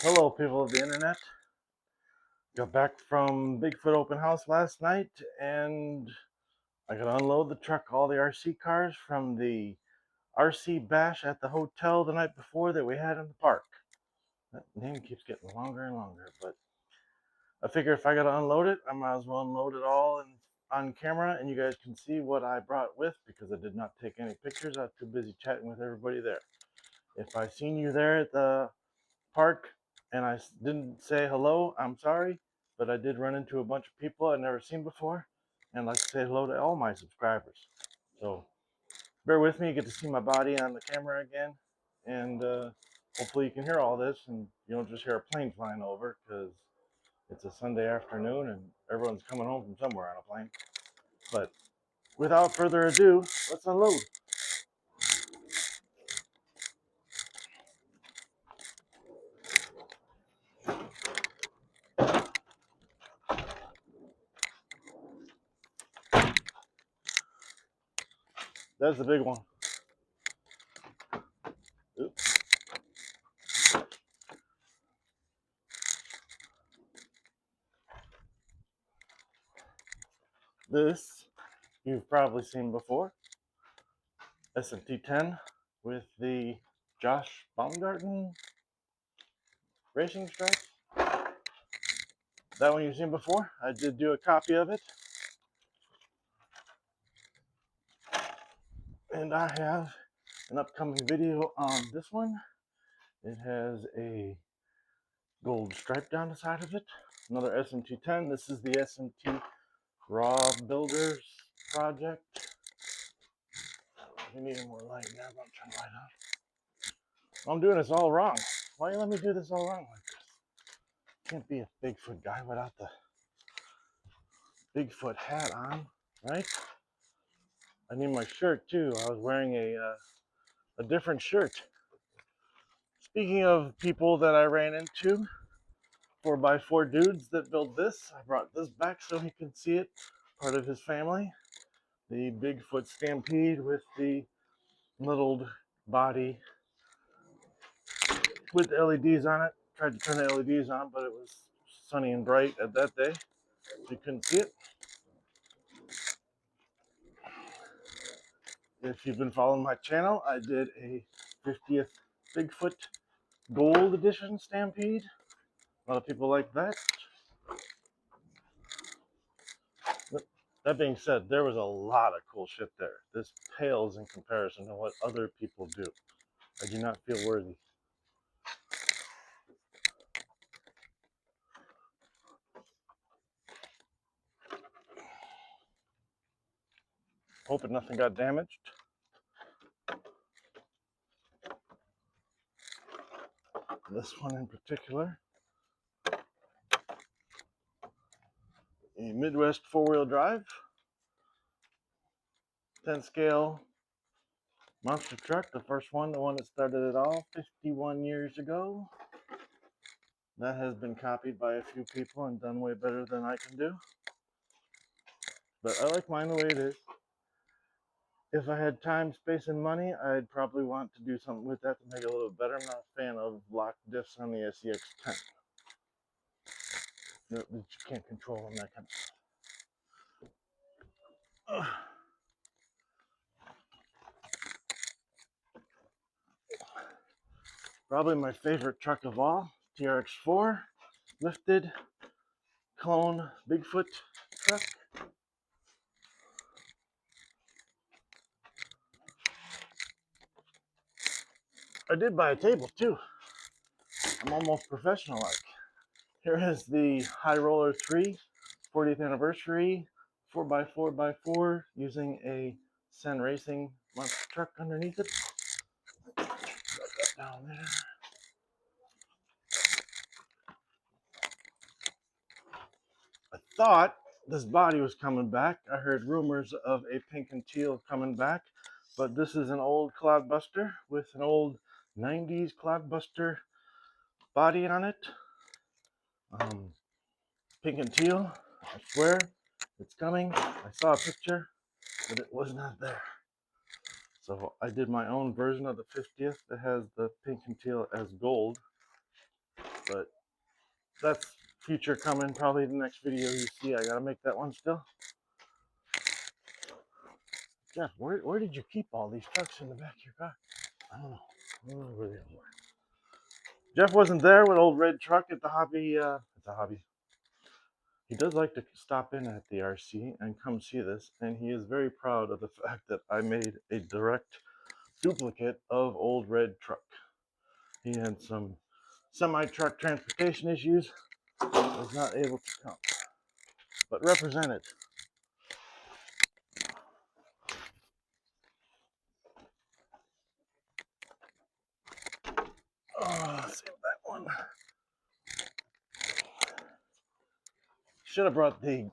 Hello, people of the internet. Got back from BIGFOOT Open House last night, and I got to unload the truck, all the RC cars from the RC bash at the hotel the night before that we had in the park. That name keeps getting longer and longer, but I figure if I got to unload it, I might as well unload it all on camera, and you guys can see what I brought with, because I did not take any pictures. I was too busy chatting with everybody there. If I seen you there at the park and I didn't say hello, I'm sorry, but I did run into a bunch of people I'd never seen before, and I'd like to say hello to all my subscribers. So bear with me, you get to see my body on the camera again, and hopefully you can hear all this and you don't just hear a plane flying over, because it's a Sunday afternoon and everyone's coming home from somewhere on a plane. But without further ado, let's unload. That's the big one. Oops. This you've probably seen before. SMT-10 with the Josh Baumgarten racing stripes. That one you've seen before. I did do a copy of it. And I have an upcoming video on this one. It has a gold stripe down the side of it. Another SMT-10. This is the SMT Raw Builders project. We need more light now. I'm trying to light on. I'm doing this all wrong. Why you let me do this all wrong like this? Can't be a Bigfoot guy without the Bigfoot hat on, right? I need my shirt too. I was wearing a different shirt. Speaking of people that I ran into, 4x4 dudes that built this, I brought this back so he can see it. Part of his family. The Bigfoot Stampede with the little body with LEDs on it. Tried to turn the LEDs on, but it was sunny and bright at that day, so you couldn't see it. If you've been following my channel, I did a 50th Bigfoot Gold Edition Stampede. A lot of people like that. That being said, there was a lot of cool shit there. This pales in comparison to what other people do. I do not feel worthy. Hoping nothing got damaged. This one in particular. A Midwest four-wheel drive. 10 scale monster truck. The first one, the one that started it all 51 years ago. That has been copied by a few people and done way better than I can do. But I like mine the way it is. If I had time, space, and money, I'd probably want to do something with that to make it a little bit better. I'm not a fan of locked diffs on the SEX10. That you can't control them, that kind of stuff. Probably my favorite truck of all, TRX4, lifted, clone, Bigfoot truck. I did buy a table too. I'm almost professional like. Here is the High Roller 3 40th anniversary 4x4x4 using a Sen Racing monster truck underneath it. Got that down there. I thought this body was coming back. I heard rumors of a pink and teal coming back, but this is an old Cloudbuster with an old 90s Cloudbuster body on it. Pink and teal, I swear, it's coming. I saw a picture, but it was not there. So I did my own version of the 50th that has the pink and teal as gold. but that's future coming. Probably the next video you see. I gotta make that one still. Jeff, where did you keep all these trucks in the back of your car? I don't know. I don't know where they were. Jeff wasn't there with old red truck at the hobby. He does like to stop in at the RC and come see this, and he is very proud of the fact that I made a direct duplicate of old red truck. He had some semi-truck transportation issues, was not able to come, but represented. Oh, save that one. Should have brought the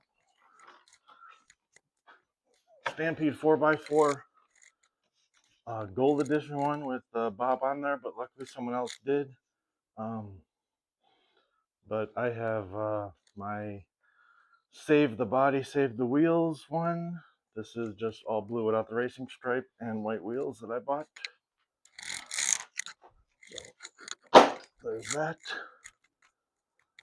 Stampede 4x4 gold edition one with Bob on there, but luckily someone else did. But I have my Save the Body, Save the Wheels one. This is just all blue without the racing stripe and white wheels that I bought. So there's that.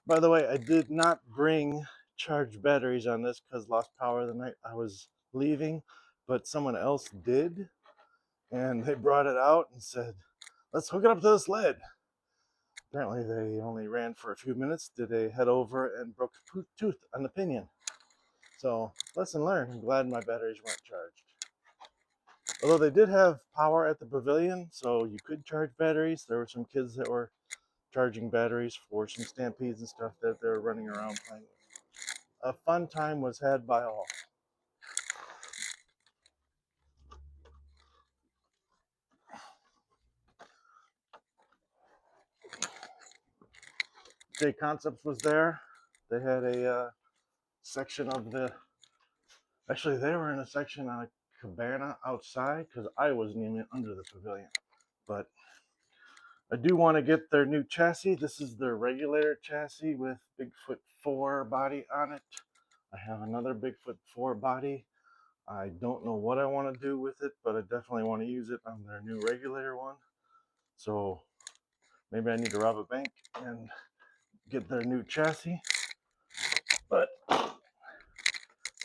By the way, I did not bring charged batteries on this because lost power the night I was leaving, but someone else did, and they brought it out and said, let's hook it up to the sled. Apparently they only ran for a few minutes. Did they head over and broke a tooth on the pinion? So lesson learned. I'm glad my batteries weren't charged. Although they did have power at the pavilion, so you could charge batteries. There were some kids that were charging batteries for some stampedes and stuff that they were running around playing with. A fun time was had by all. J Concepts was there. They had a section of the, actually they were in a section on a cabana outside because I wasn't even under the pavilion. But I do want to get their new chassis. This is their regulator chassis with Bigfoot 4 body on it. I have another Bigfoot 4 body. I don't know what I want to do with it, but I definitely want to use it on their new regulator one. So maybe I need to rob a bank and get their new chassis. But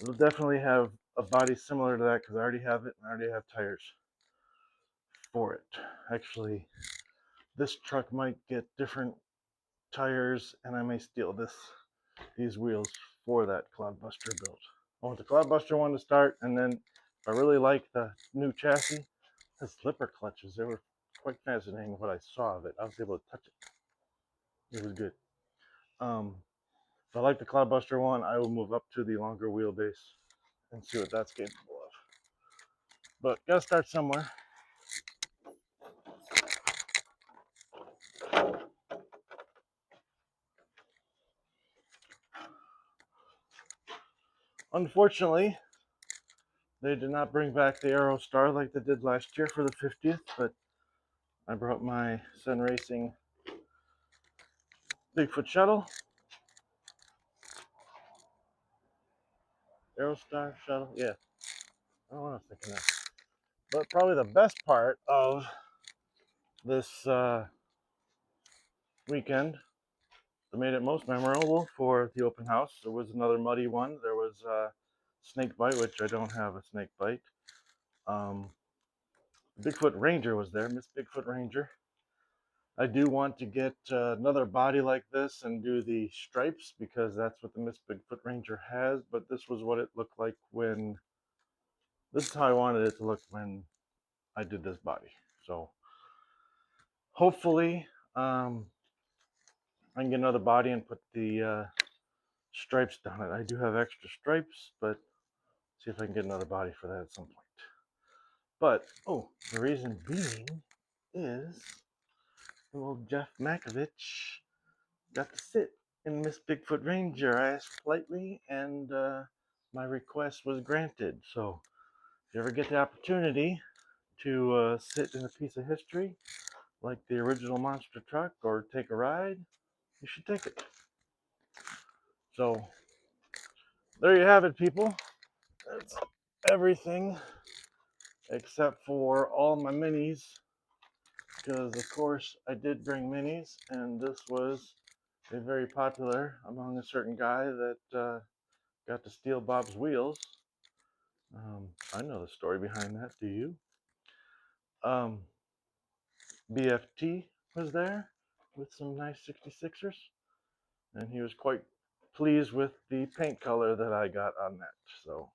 it'll definitely have a body similar to that because I already have it and I already have tires for it. Actually, this truck might get different tires and I may steal these wheels for that Cloudbuster build. I want the Cloudbuster one to start, and then if I really like the new chassis, the slipper clutches, they were quite fascinating what I saw of it. I was able to touch it. It was good. If I like the Cloudbuster one, I will move up to the longer wheelbase and see what that's capable of. But gotta start somewhere. Unfortunately, they did not bring back the Aerostar like they did last year for the 50th, but I brought my Sun Racing Bigfoot shuttle. Aerostar shuttle, yeah. I don't know what I'm thinking of. But probably the best part of this weekend that made it most memorable for the open house, there was another muddy one. There was snake bite, which I don't have a snake bite. Bigfoot Ranger was there, Miss Bigfoot Ranger. I do want to get another body like this and do the stripes because that's what the Miss Bigfoot Ranger has, but this was what it looked like when, this is how I wanted it to look when I did this body. So hopefully I can get another body and put the stripes down it. I do have extra stripes, but see if I can get another body for that at some point. But, oh, the reason being is little Jeff Makovich got to sit in Miss Bigfoot Ranger. I asked politely, and my request was granted. So, if you ever get the opportunity to sit in a piece of history, like the original monster truck, or take a ride, you should take it. So, there you have it, people. That's everything except for all my minis, because of course I did bring minis, and this was They're very popular among a certain guy that got to steal Bob's wheels. I know the story behind that. Do you? Um, BFT was there with some nice 66ers, and he was quite pleased with the paint color that I got on that. So